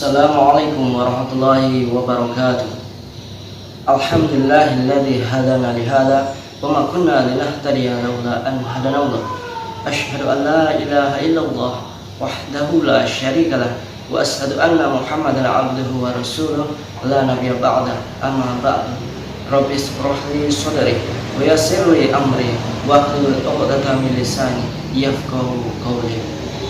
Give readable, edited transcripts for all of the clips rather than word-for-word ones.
Assalamualaikum warahmatullahi wabarakatuh. Alhamdulillahilladzi hadana lihada wa ma kunna linahtadiya laula an hadana Allah. Asyhadu an la ilaha illallah wahdahu la syarika lah wa asyhadu anna Muhammadan abduhu wa rasuluh la nabiyya ba'da. Amma ba'du. Rabbi ishrah li sadri wa yassir li amri wa hlul 'uqdatam min lisani yafqahu qawli.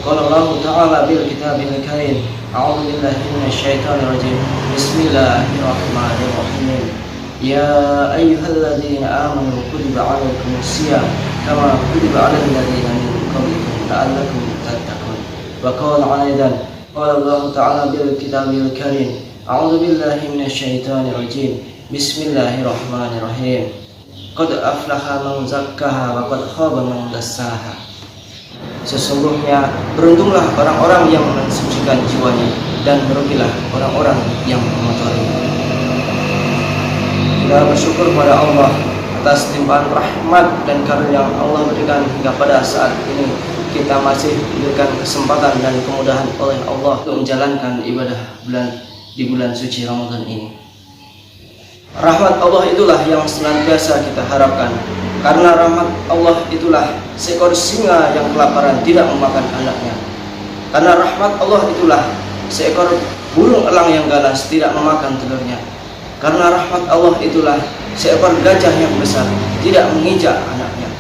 Qala Allah ta'ala bil kitabil karim. A'udzu billahi minasyaitonir rajim. Bismillahirrahmanirrahim. Ya ayyuhalladzina amanu kutiba 'alaikumus shiyam kama kutiba 'alal ladzina min qablikum la'allakum tattaqun. Wa qala 'aidan qala Allah ta'ala bil kitabil karim. A'udzu billahi minasyaitonir rajim. Bismillahirrahmanirrahim. Qad aflaha man zakkaha wa qad khaba man dassaha. Sesungguhnya beruntunglah orang-orang yang mensucikan jiwanya, dan merugilah orang-orang yang mengotorinya. Kita bersyukur pada Allah atas limpahan rahmat dan karunia yang Allah berikan hingga pada saat ini kita masih diberikan kesempatan dan kemudahan oleh Allah untuk menjalankan ibadah di bulan suci Ramadan ini. Rahmat Allah itulah yang senantiasa kita harapkan. Karena rahmat Allah itulah seekor singa yang kelaparan tidak memakan anaknya. Karena rahmat Allah itulah seekor burung elang yang ganas tidak memakan telurnya. Karena rahmat Allah itulah seekor gajah yang besar tidak menginjak anaknya.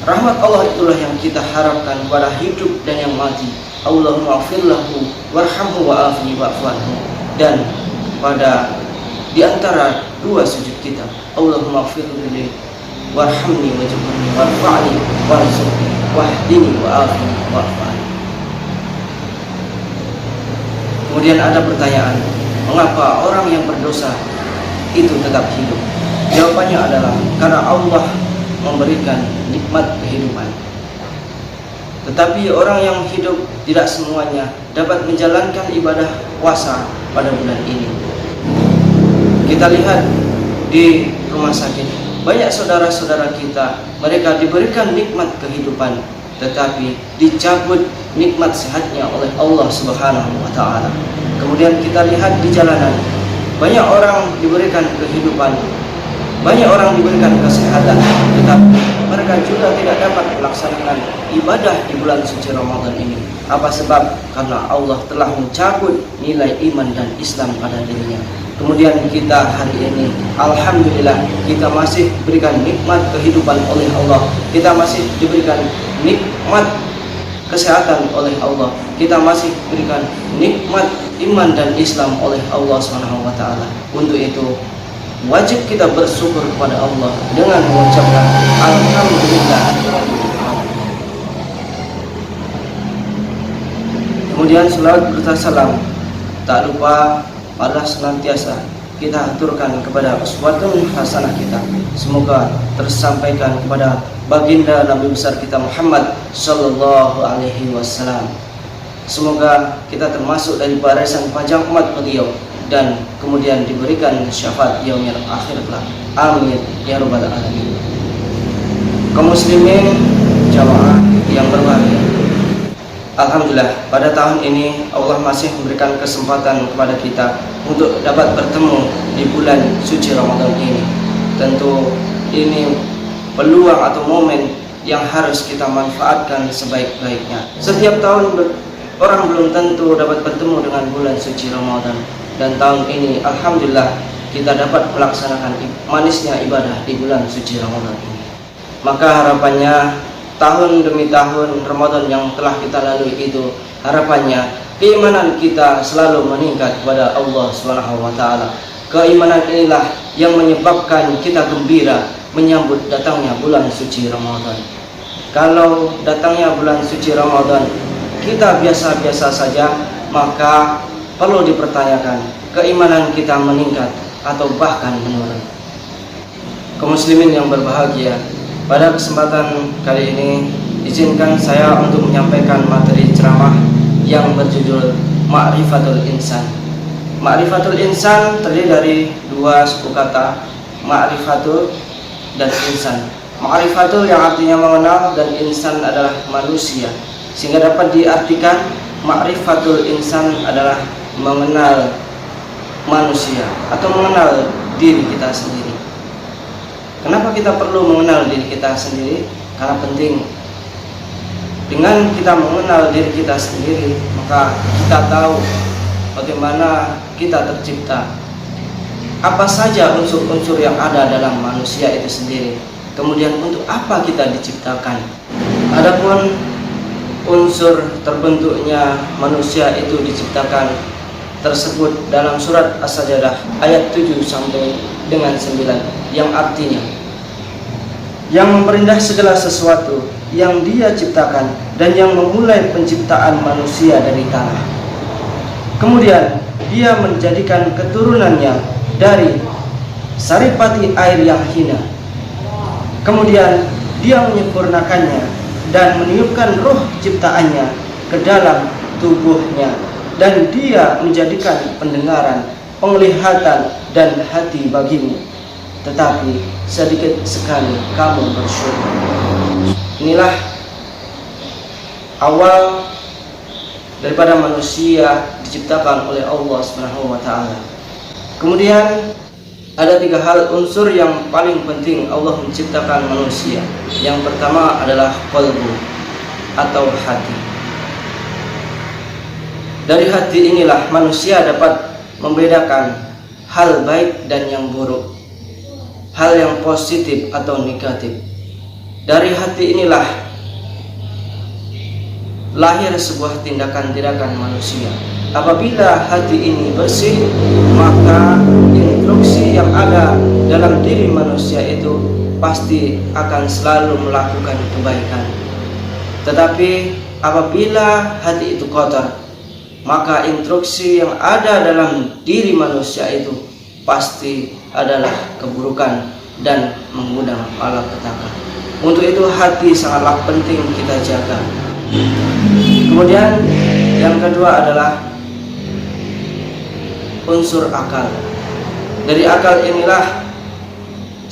Rahmat Allah itulah yang kita harapkan pada hidup dan yang mati. Allahumma ighfir lahu warhamhu wa'afihi wa'fu anhu. Dan pada di antara dua sujud kita, Allahumma ighfir li warhamni wajburni warfa'ni warzuqni wahdini wa'afini wa'afani. Kemudian ada pertanyaan, mengapa orang yang berdosa itu tetap hidup? Jawabannya adalah karena Allah memberikan nikmat kehidupan. Tetapi orang yang hidup tidak semuanya dapat menjalankan ibadah puasa pada bulan ini. Kita lihat di rumah sakit, banyak saudara-saudara kita, mereka diberikan nikmat kehidupan, tetapi dicabut nikmat sehatnya oleh Allah Subhanahu wa Ta'ala. Kemudian kita lihat di jalanan, banyak orang diberikan kehidupan, banyak orang diberikan kesehatan, tetapi mereka juga tidak dapat melaksanakan ibadah di bulan suci Ramadan ini. Apa sebab? Karena Allah telah mencabut nilai iman dan Islam pada dirinya. Kemudian kita hari ini, alhamdulillah, kita masih diberikan nikmat kehidupan oleh Allah. Kita masih diberikan nikmat kesehatan oleh Allah. Kita masih diberikan nikmat iman dan Islam oleh Allah Subhanahu wa Ta'ala. Untuk itu wajib kita bersyukur kepada Allah dengan mengucapkan alhamdulillah. Kemudian selawat serta salam tak lupa Allah senantiasa kita aturkan kepada uswatun hasanah kita. Semoga tersampaikan kepada baginda Nabi besar kita Muhammad sallallahu alaihi wasallam. Semoga kita termasuk dari barisan panjang umat beliau dan kemudian diberikan syafaat yaumil akhir kelak. Amin ya rabbal alamin. Kaum muslimin jamaah yang berbahagia, alhamdulillah, pada tahun ini Allah masih memberikan kesempatan kepada kita untuk dapat bertemu di bulan suci Ramadan ini. Tentu ini peluang atau momen yang harus kita manfaatkan sebaik-baiknya. Setiap tahun orang belum tentu dapat bertemu dengan bulan suci Ramadan, dan tahun ini alhamdulillah kita dapat melaksanakan manisnya ibadah di bulan suci Ramadan ini. Maka harapannya tahun demi tahun Ramadan yang telah kita lalui itu, harapannya keimanan kita selalu meningkat kepada Allah Subhanahu wa Ta'ala. Keimanan inilah yang menyebabkan kita gembira menyambut datangnya bulan suci Ramadan. Kalau datangnya bulan suci Ramadan kita biasa-biasa saja, maka perlu dipertanyakan keimanan kita meningkat atau bahkan menurun. Kaum muslimin yang berbahagia, pada kesempatan kali ini izinkan saya untuk menyampaikan materi ceramah yang berjudul Ma'rifatul Insan. Ma'rifatul Insan terdiri dari dua suku kata, Ma'rifatul dan Insan. Ma'rifatul yang artinya mengenal, dan Insan adalah manusia, sehingga dapat diartikan Ma'rifatul Insan adalah mengenal manusia atau mengenal diri kita sendiri. Kenapa kita perlu mengenal diri kita sendiri? Karena penting. Dengan kita mengenal diri kita sendiri, maka kita tahu bagaimana kita tercipta, apa saja unsur-unsur yang ada dalam manusia itu sendiri, kemudian untuk apa kita diciptakan. Adapun unsur terbentuknya manusia itu diciptakan tersebut dalam surat As-Sajdah ayat 7 sampai dengan 9, yang artinya yang memperindah segala sesuatu yang Dia ciptakan dan yang memulai penciptaan manusia dari tanah. Kemudian Dia menjadikan keturunannya dari saripati air yang hina. Kemudian Dia menyempurnakannya dan meniupkan roh ciptaannya ke dalam tubuhnya, dan Dia menjadikan pendengaran, penglihatan, dan hati bagimu. Tetapi sedikit sekali kamu bersyukur. Inilah awal daripada manusia diciptakan oleh Allah Subhanahu wa taala. Kemudian ada 3 hal unsur yang paling penting Allah menciptakan manusia. Yang pertama adalah qalbu atau hati. Dari hati inilah manusia dapat membedakan hal baik dan yang buruk, hal yang positif atau negatif. Dari hati inilah lahir sebuah tindakan-tindakan manusia. Apabila hati ini bersih, maka instruksi yang ada dalam diri manusia itu pasti akan selalu melakukan kebaikan. Tetapi apabila hati itu kotor, maka instruksi yang ada dalam diri manusia itu pasti adalah keburukan dan mengundang malapetaka. Untuk itu hati sangatlah penting kita jaga. Kemudian yang kedua adalah unsur akal. Dari akal inilah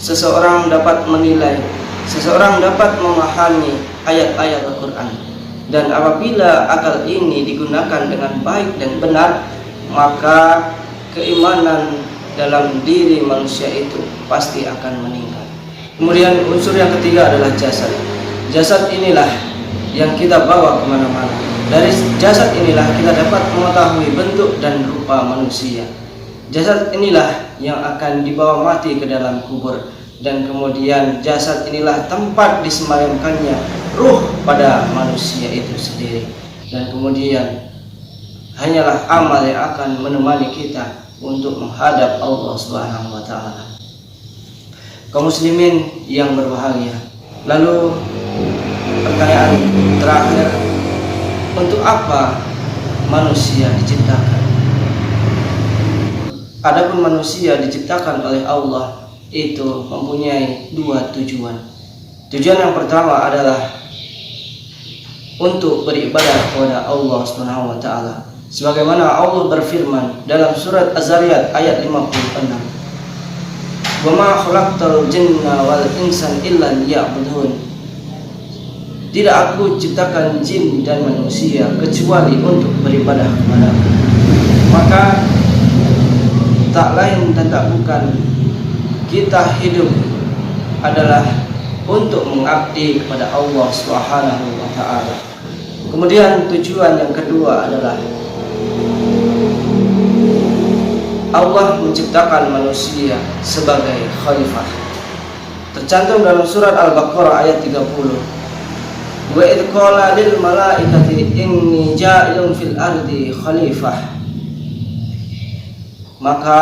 seseorang dapat menilai, seseorang dapat memahami ayat-ayat Al-Quran. Dan apabila akal ini digunakan dengan baik dan benar, maka keimanan dalam diri manusia itu pasti akan meningkat. Kemudian unsur yang ketiga adalah jasad. Jasad inilah yang kita bawa kemana-mana. Dari jasad inilah kita dapat mengetahui bentuk dan rupa manusia. Jasad inilah yang akan dibawa mati ke dalam kubur, dan kemudian jasad inilah tempat disemayamkannya ruh pada manusia itu sendiri. Dan kemudian hanyalah amal yang akan menemani kita untuk menghadap Allah Subhanahu wa taala. Kaum muslimin yang berbahagia. Lalu pertanyaan terakhir, untuk apa manusia diciptakan? Adapun manusia diciptakan oleh Allah itu mempunyai 2 tujuan. Tujuan yang pertama adalah untuk beribadah kepada Allah Subhanahu wa taala. Sebagaimana Allah berfirman dalam surat Az-Zariyat ayat 56. "Wa ma khalaqtal jinna wal insan illa liya'budun." Tidak aku ciptakan jin dan manusia kecuali untuk beribadah kepada-Ku. Maka tak lain dan tak bukan kita hidup adalah untuk mengabdi kepada Allah Subhanahu wa taala. Kemudian tujuan yang kedua adalah Allah menciptakan manusia sebagai khalifah. Tercantum dalam surat Al-Baqarah ayat 30. Wa idh qala lil malaikati inni ja'ilun fil ardi khalifah. Maka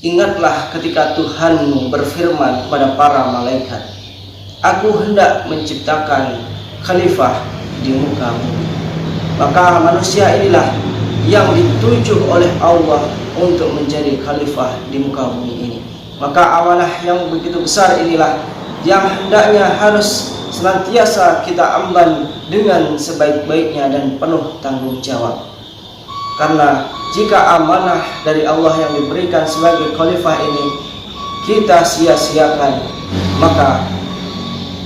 ingatlah ketika Tuhanmu berfirman kepada para malaikat, Aku hendak menciptakan khalifah di muka bumi. Maka manusia inilah yang dituju oleh Allah untuk menjadi khalifah di muka bumi ini. Maka amanah yang begitu besar inilah yang hendaknya harus senantiasa kita amban dengan sebaik-baiknya dan penuh tanggung jawab. Karena jika amanah dari Allah yang diberikan sebagai khalifah ini kita sia-siakan, maka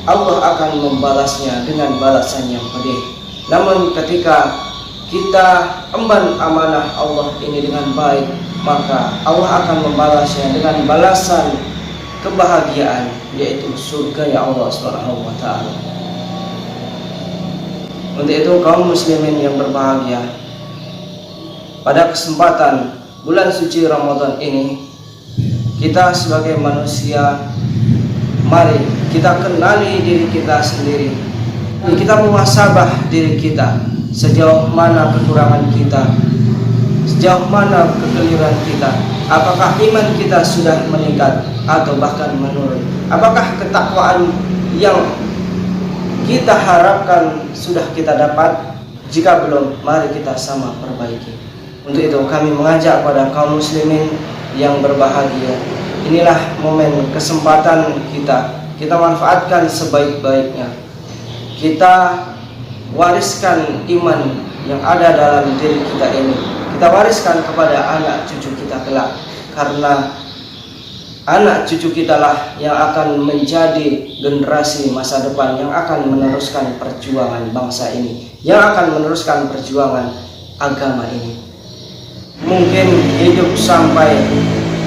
Allah akan membalasnya dengan balasan yang pedih. Namun ketika kita emban amanah Allah ini dengan baik, maka Allah akan membalasnya dengan balasan kebahagiaan, yaitu surga ya Allah Subhanahu wa taala. Untuk itu kaum muslimin yang berbahagia, pada kesempatan bulan suci Ramadan ini, kita sebagai manusia, mari kita kenali diri kita sendiri. Kita muhasabah diri kita, sejauh mana kekurangan kita, sejauh mana kekeliruan kita. Apakah iman kita sudah meningkat atau bahkan menurun? Apakah ketakwaan yang kita harapkan sudah kita dapat? Jika belum, mari kita sama perbaiki. Untuk itu kami mengajak pada kaum muslimin yang berbahagia, inilah momen kesempatan kita manfaatkan sebaik-baiknya. Kita wariskan iman yang ada dalam diri kita ini, kita wariskan kepada anak cucu kita kelak, karena anak cucu kita lah yang akan menjadi generasi masa depan yang akan meneruskan perjuangan bangsa ini, yang akan meneruskan perjuangan agama ini. Mungkin hidup sampai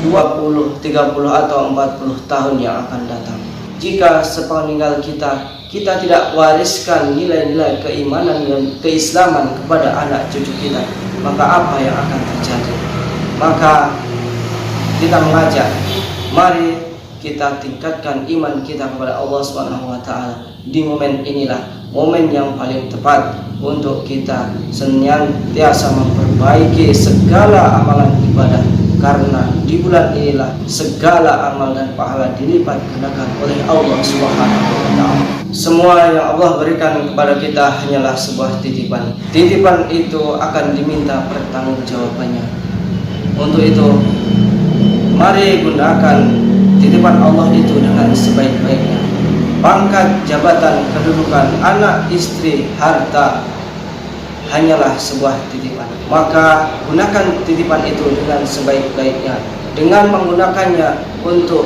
20, 30 atau 40 tahun yang akan datang. Jika sepeninggal kita tidak wariskan nilai-nilai keimanan dan keislaman kepada anak cucu kita, maka apa yang akan terjadi? Maka kita mengajak, mari kita tingkatkan iman kita kepada Allah Subhanahu wa taala. Di momen inilah momen yang paling tepat untuk kita senantiasa memperbaiki segala amalan ibadah, karena di bulan inilah segala amal dan pahala dilipat gandakan oleh Allah Subhanahu wa taala. Semua yang Allah berikan kepada kita hanyalah sebuah titipan. Titipan itu akan diminta pertanggungjawabannya. Untuk itu, mari gunakan titipan Allah itu dengan sebaik-baiknya. Pangkat, jabatan, kedudukan, anak, istri, harta hanyalah sebuah titipan. Maka gunakan titipan itu dengan sebaik-baiknya, dengan menggunakannya untuk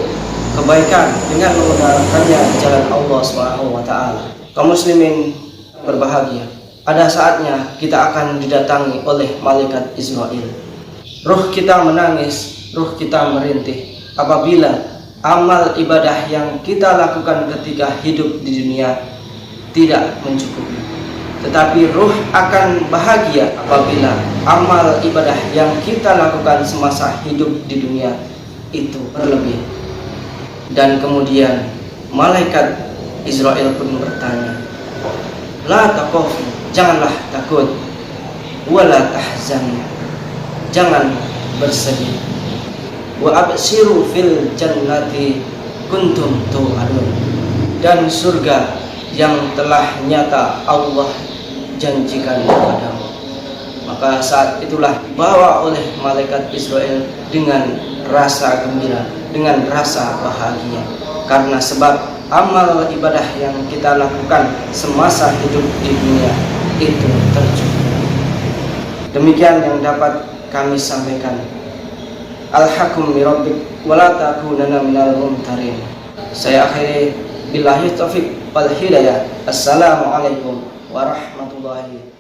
kebaikan, dengan menggunakannya di jalan Allah Subhanahu wa taala. Kaum muslimin berbahagia, pada saatnya kita akan didatangi oleh malaikat Israel. Ruh kita menangis, ruh kita merintih apabila amal ibadah yang kita lakukan ketika hidup di dunia tidak mencukupi. Tetapi ruh akan bahagia apabila amal ibadah yang kita lakukan semasa hidup di dunia itu berlebih. Dan kemudian malaikat Israel pun bertanya, la taqaf, janganlah takut, wala tahzan, jangan bersedih, wa absiru fil jannati kuntum tu'adun, dan surga yang telah nyata Allah janjikan kepadamu. Maka saat itulah dibawa oleh malaikat Israel dengan rasa gembira, dengan rasa bahagia, karena sebab amal ibadah yang kita lakukan semasa hidup di dunia itu tercukupi. Demikian yang dapat kami sampaikan. Al-hakum mi rabbik wa la takunanna minal mumtarin. Saya akhiri billahi taufiq wal hidayah. Assalamualaikum warahmatullahi